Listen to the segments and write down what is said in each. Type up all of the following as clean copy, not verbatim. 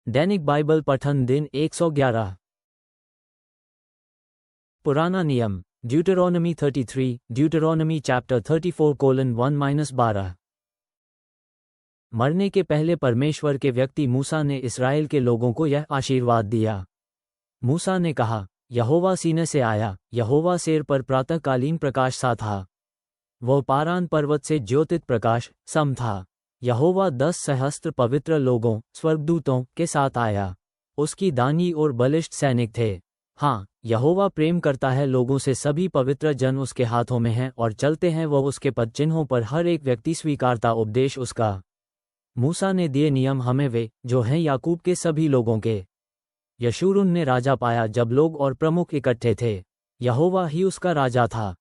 दैनिक Bible पठन दिन 111। पुराना नियम ड्यूटरॉनमी 33, ड्यूटरॉनमी चैप्टर 34:1-12। मरने के पहले परमेश्वर के व्यक्ति मूसा ने इस्राएल के लोगों को यह आशीर्वाद दिया। मूसा ने कहा, यहोवा सीने से आया, यहोवा सेर पर प्रातःकालीन प्रकाश सा था। वह पारान पर्वत से ज्योतित प्रकाश सम था। यहोवा 10 सहस्त्र पवित्र लोगों स्वर्गदूतों के साथ आया। उसकी दानी और बलिष्ठ सैनिक थे। हाँ, यहोवा प्रेम करता है लोगों से। सभी पवित्र जन उसके हाथों में हैं और चलते हैं वह उसके पदचिन्हों पर। हर एक व्यक्ति स्वीकारता उपदेश उसका। मूसा ने दिए नियम हमें वे जो हैं याकूब के सभी लोगों के। यशूरून ने राजा पाया जब लोग और प्रमुख इकट्ठे थे। यहोवा ही उसका राजा था।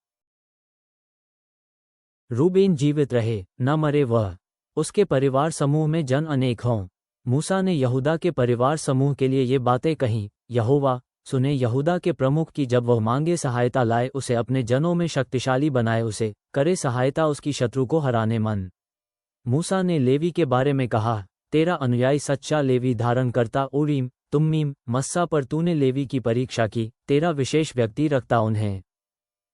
रूबेन जीवित रहे, न मरे वह। उसके परिवार समूह में जन अनेक हों। मूसा ने यहूदा के परिवार समूह के लिए ये बातें कहीं। यहोवा सुने यहूदा के प्रमुख की, जब वह मांगे सहायता लाए, उसे अपने जनों में शक्तिशाली बनाए, उसे करे सहायता उसकी शत्रु को हराने मन। मूसा ने लेवी के बारे में कहा, तेरा अनुयायी सच्चा लेवी धारण करता उरीम तुम्मीम मस्सा पर तूने लेवी की परीक्षा की, तेरा विशेष व्यक्ति रखता उन्हें।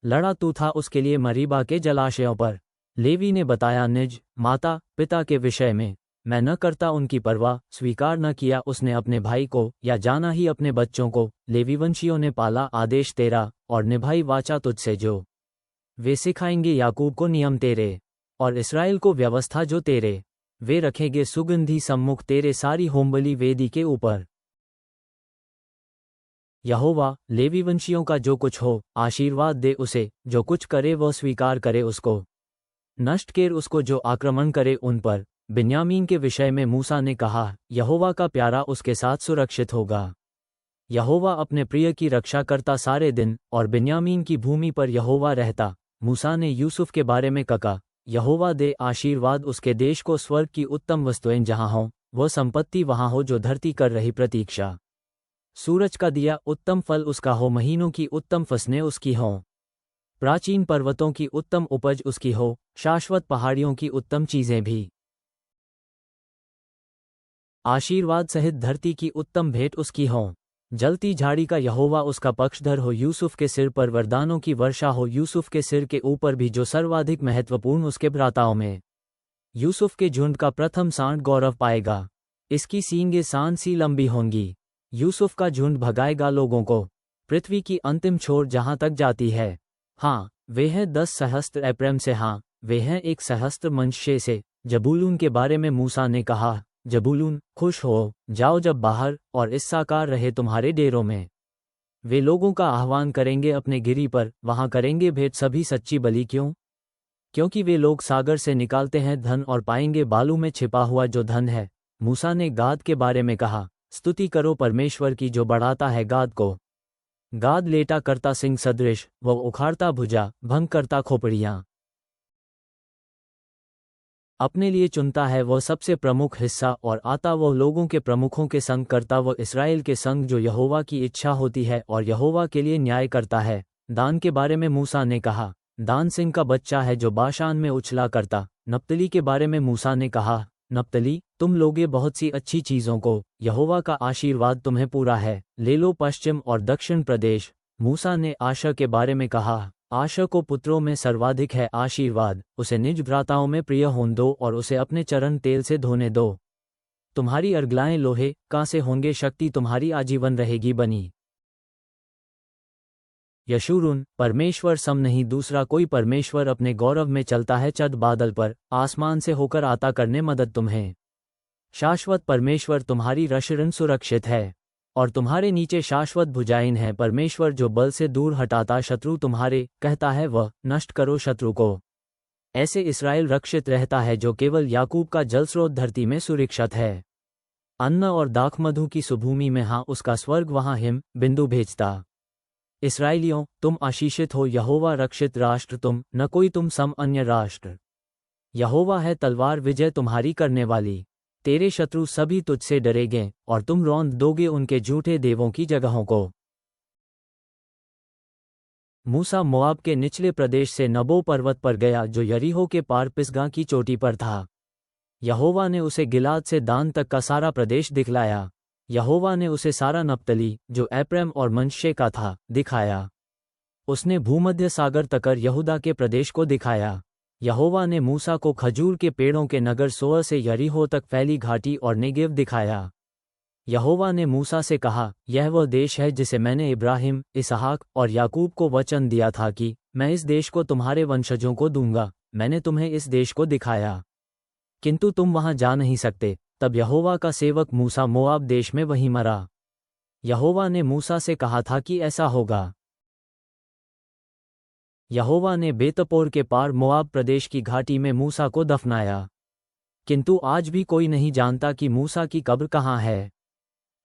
लड़ा तू था उसके लिए मरीबा के जलाशयों पर। लेवी ने बताया निज माता पिता के विषय में, मैं न करता उनकी परवाह। स्वीकार न किया उसने अपने भाई को, या जाना ही अपने बच्चों को। लेवीवंशियों ने पाला आदेश तेरा और निभाई वाचा तुझसे, जो वे सिखाएंगे याकूब को नियम तेरे और इस्राएल को व्यवस्था जो तेरे। वे रखेंगे सुगंधी सम्मुख तेरे सारी होमबलि वेदी के ऊपर। यहोवा लेवीवंशियों का जो कुछ हो आशीर्वाद दे उसे, जो कुछ करे वह स्वीकार करे उसको। नष्ट कर उसको जो आक्रमण करे उन पर। बिन्यामीन के विषय में मूसा ने कहा, यहोवा का प्यारा उसके साथ सुरक्षित होगा। यहोवा अपने प्रिय की रक्षा करता सारे दिन, और बिन्यामीन की भूमि पर यहोवा रहता। मूसा ने यूसुफ के बारे में कहा, यहोवा दे आशीर्वाद उसके देश को। स्वर्ग की उत्तम वस्तुएं जहाँ हों, वह संपत्ति वहाँ हो जो धरती कर रही प्रतीक्षा। सूरज का दिया उत्तम फल उसका हो, महीनों की उत्तम फसलें उसकी हों। प्राचीन पर्वतों की उत्तम उपज उसकी हो, शाश्वत पहाड़ियों की उत्तम चीजें भी। आशीर्वाद सहित धरती की उत्तम भेंट उसकी हों। जलती झाड़ी का यहोवा उसका पक्षधर हो। यूसुफ के सिर पर वरदानों की वर्षा हो, यूसुफ के सिर के ऊपर भी जो सर्वाधिक महत्वपूर्ण उसके भ्राताओं में। यूसुफ के झुंड का प्रथम सांड गौरव पाएगा, इसकी सींगें सांड सी लंबी होंगी। यूसुफ का झुंड भगाएगा लोगों को, पृथ्वी की अंतिम छोर जहां तक जाती है। हाँ, वे हैं 10 सहस्त्र एप्रैम से, हाँ वे हैं 1 सहस्त्र मनश्शे से। जबूलून के बारे में मूसा ने कहा, जबूलून खुश हो जाओ जब बाहर, और इस्साकार रहे तुम्हारे डेरों में। वे लोगों का आह्वान करेंगे अपने गिरी पर, वहां करेंगे भेंट सभी सच्ची बलि। क्यों? क्योंकि वे लोग सागर से निकालते हैं धन, और पाएंगे बालू में छिपा हुआ जो धन है। मूसा ने गाद के बारे में कहा, स्तुति करो परमेश्वर की जो बढ़ाता है गाद को। गाद लेटा करता सिंह सदृश, वह उखाड़ता भुजा, भंग करता खोपड़ियां। अपने लिए चुनता है वह सबसे प्रमुख हिस्सा, और आता वह लोगों के प्रमुखों के संग करता वह इस्राएल के संग जो यहोवा की इच्छा होती है, और यहोवा के लिए न्याय करता है। दान के बारे में मूसा ने कहा, दान सिंह का बच्चा है जो बाशान में उछला करता। नप्तली के बारे में मूसा ने कहा, नप्तली तुम लोगे बहुत सी अच्छी चीजों को, यहोवा का आशीर्वाद तुम्हें पूरा है। ले लो पश्चिम और दक्षिण प्रदेश। मूसा ने आशा के बारे में कहा, आशा को पुत्रों में सर्वाधिक है आशीर्वाद। उसे निज भ्राताओं में प्रिय होने दो, और उसे अपने चरण तेल से धोने दो। तुम्हारी अर्गलाएं लोहे का से होंगे, शक्ति तुम्हारी आजीवन रहेगी बनी। यशूरून परमेश्वर सम नहीं दूसरा कोई परमेश्वर अपने गौरव में चलता है चद बादल पर, आसमान से होकर आता करने मदद तुम्हें। शाश्वत परमेश्वर तुम्हारी रशरण सुरक्षित है, और तुम्हारे नीचे शाश्वत भुजाएं हैं। परमेश्वर जो बल से दूर हटाता शत्रु तुम्हारे, कहता है वह नष्ट करो शत्रु को। ऐसे इस्राएल रक्षित रहता है जो केवल याकूब का जलस्रोत धरती में सुरक्षित है। अन्न और दाखमधु की सुभूमि में, हाँ उसका स्वर्ग वहाँ हिम बिंदु भेजता। इस्राएलियों तुम आशीषित हो, यहोवा रक्षित राष्ट्र तुम, न कोई तुम सम अन्य राष्ट्र। यहोवा है तलवार विजय तुम्हारी करने वाली। तेरे शत्रु सभी तुझसे डरेंगे, और तुम रौंद दोगे उनके झूठे देवों की जगहों को। मूसा मोआब के निचले प्रदेश से नबो पर्वत पर गया जो यरीहो के पार पिसगा की चोटी पर था। यहोवा ने उसे गिलाद से दान तक का सारा प्रदेश दिखलाया। यहोवा ने उसे सारा नप्तली, जो एप्रैम और मनश्शे का था, दिखाया। उसने भूमध्य सागर तकर यहूदा के प्रदेश को दिखाया। यहोवा ने मूसा को खजूर के पेड़ों के नगर सोअर से यरीहो तक फैली घाटी और नेगेव दिखाया। यहोवा ने मूसा से कहा, यह वह देश है जिसे मैंने इब्राहिम, इसहाक और याकूब को वचन दिया था कि मैं इस देश को तुम्हारे वंशजों को दूंगा। मैंने तुम्हें इस देश को दिखाया, किंतु तुम वहां जा नहीं सकते। तब यहोवा का सेवक मूसा मोआब देश में वहीं मरा। यहोवा ने मूसा से कहा था कि ऐसा होगा। यहोवा ने बेतपोर के पार मोआब प्रदेश की घाटी में मूसा को दफनाया, किंतु आज भी कोई नहीं जानता कि मूसा की कब्र कहाँ है।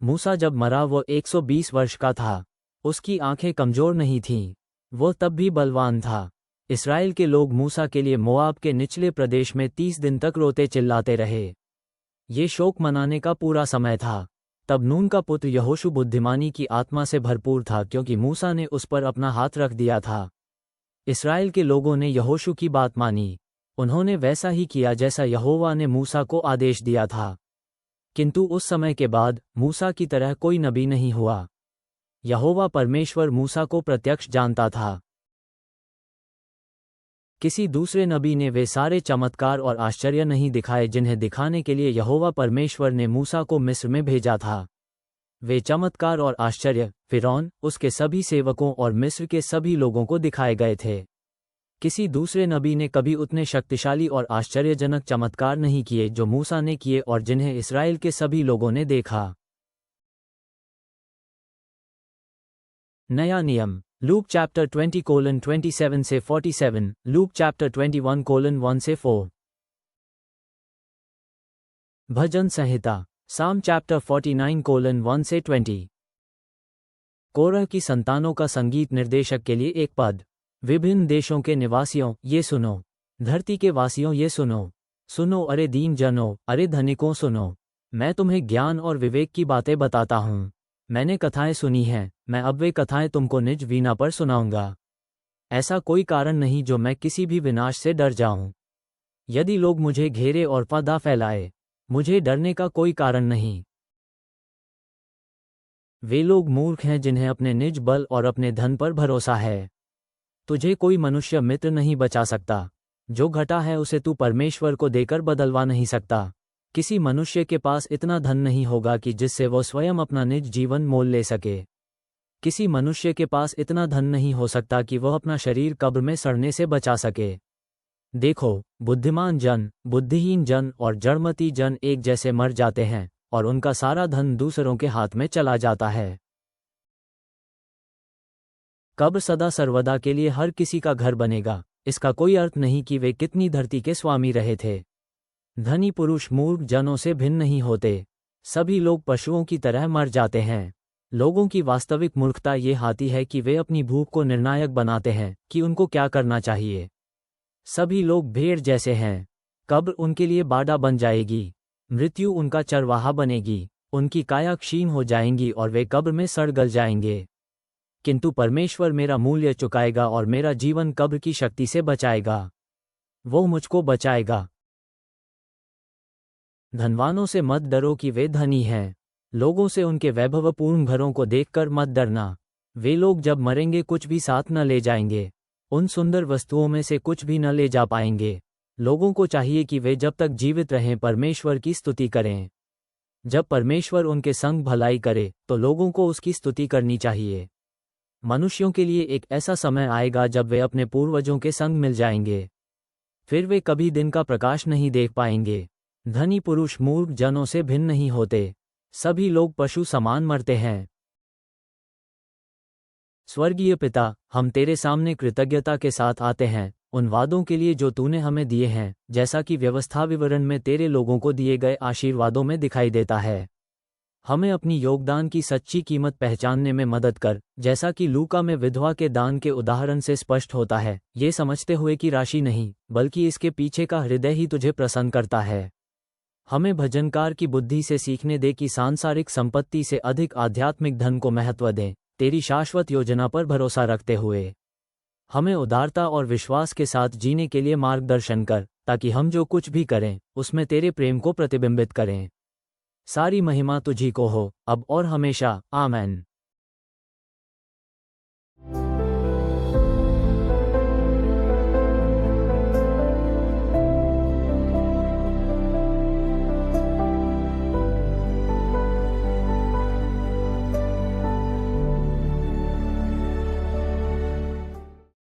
मूसा जब मरा वो 120 वर्ष का था। उसकी आंखें कमजोर नहीं थीं। वो तब भी बलवान था। इस्राएल के लोग मूसा के लिए मोआब के निचले प्रदेश में 30 दिन तक रोते चिल्लाते रहे। ये शोक मनाने का पूरा समय था। तब नून का पुत्र यहोशू बुद्धिमानी की आत्मा से भरपूर था, क्योंकि मूसा ने उस पर अपना हाथ रख दिया था। इस्राएल के लोगों ने यहोशू की बात मानी। उन्होंने वैसा ही किया जैसा यहोवा ने मूसा को आदेश दिया था। किंतु उस समय के बाद मूसा की तरह कोई नबी नहीं हुआ। यहोवा परमेश्वर मूसा को प्रत्यक्ष जानता था। किसी दूसरे नबी ने वे सारे चमत्कार और आश्चर्य नहीं दिखाए जिन्हें दिखाने के लिए यहोवा परमेश्वर ने मूसा को मिस्र में भेजा था। वे चमत्कार और आश्चर्य फिरौन, उसके सभी सेवकों और मिस्र के सभी लोगों को दिखाए गए थे। किसी दूसरे नबी ने कभी उतने शक्तिशाली और आश्चर्यजनक चमत्कार नहीं किए जो मूसा ने किए और जिन्हें इस्राएल के सभी लोगों ने देखा। नया नियम, लूक चैप्टर 20:27 से 47, लूक चैप्टर 21:1 से 4। भजन संहिता, साम चैप्टर 49:1 से 20। कोरह की संतानों का संगीत निर्देशक के लिए एक पद। विभिन्न देशों के निवासियों, ये सुनो। धरती के वासियों, ये सुनो। सुनो अरे दीन जनों, अरे धनिकों सुनो। मैं तुम्हें ज्ञान और विवेक की बातें बताता हूँ। मैंने कथाएं सुनी हैं, मैं अब वे कथाएं तुमको निज वीणा पर सुनाऊंगा। ऐसा कोई कारण नहीं जो मैं किसी भी विनाश से डर जाऊं। यदि लोग मुझे घेरे और फादा फैलाए, मुझे डरने का कोई कारण नहीं। वे लोग मूर्ख हैं जिन्हें अपने निज बल और अपने धन पर भरोसा है। तुझे कोई मनुष्य मित्र नहीं बचा सकता। जो घटा है उसे तू परमेश्वर को देकर बदलवा नहीं सकता। किसी मनुष्य के पास इतना धन नहीं होगा कि जिससे वो स्वयं अपना निज जीवन मोल ले सके। किसी मनुष्य के पास इतना धन नहीं हो सकता कि वह अपना शरीर कब्र में सड़ने से बचा सके। देखो, बुद्धिमान जन, बुद्धिहीन जन और जड़मती जन एक जैसे मर जाते हैं और उनका सारा धन दूसरों के हाथ में चला जाता है। कब्र सदा सर्वदा के लिए हर किसी का घर बनेगा। इसका कोई अर्थ नहीं कि वे कितनी धरती के स्वामी रहे थे। धनी पुरुष मूर्ख जनों से भिन्न नहीं होते। सभी लोग पशुओं की तरह मर जाते हैं। लोगों की वास्तविक मूर्खता ये आती है कि वे अपनी भूख को निर्णायक बनाते हैं कि उनको क्या करना चाहिए। सभी लोग भेड़ जैसे हैं। कब्र उनके लिए बाड़ा बन जाएगी। मृत्यु उनका चरवाहा बनेगी। उनकी काया क्षीण हो जाएंगी और वे कब्र में सड़ गल जाएंगे। किंतु परमेश्वर मेरा मूल्य चुकाएगा और मेरा जीवन कब्र की शक्ति से बचाएगा। वो मुझको बचाएगा। धनवानों से मत डरो कि वे धनी हैं। लोगों से उनके वैभवपूर्ण घरों को देखकर मत डरना। वे लोग जब मरेंगे कुछ भी साथ न ले जाएंगे। उन सुंदर वस्तुओं में से कुछ भी न ले जा पाएंगे। लोगों को चाहिए कि वे जब तक जीवित रहें परमेश्वर की स्तुति करें। जब परमेश्वर उनके संग भलाई करे तो लोगों को उसकी स्तुति करनी चाहिए। मनुष्यों के लिए एक ऐसा समय आएगा जब वे अपने पूर्वजों के संग मिल जाएंगे। फिर वे कभी दिन का प्रकाश नहीं देख पाएंगे। धनी पुरुष मूर्ख जनों से भिन्न नहीं होते। सभी लोग पशु समान मरते हैं। स्वर्गीय पिता, हम तेरे सामने कृतज्ञता के साथ आते हैं उन वादों के लिए जो तूने हमें दिए हैं, जैसा कि व्यवस्था विवरण में तेरे लोगों को दिए गए आशीर्वादों में दिखाई देता है। हमें अपनी योगदान की सच्ची कीमत पहचानने में मदद कर, जैसा कि लूका में विधवा के दान के उदाहरण से स्पष्ट होता है, ये समझते हुए कि राशि नहीं बल्कि इसके पीछे का हृदय ही तुझे प्रसन्न करता है। हमें भजनकार की बुद्धि से सीखने दे कि सांसारिक संपत्ति से अधिक आध्यात्मिक धन को महत्व दें, तेरी शाश्वत योजना पर भरोसा रखते हुए। हमें उदारता और विश्वास के साथ जीने के लिए मार्गदर्शन कर, ताकि हम जो कुछ भी करें उसमें तेरे प्रेम को प्रतिबिंबित करें। सारी महिमा तुझी को हो अब और हमेशा, आमेन।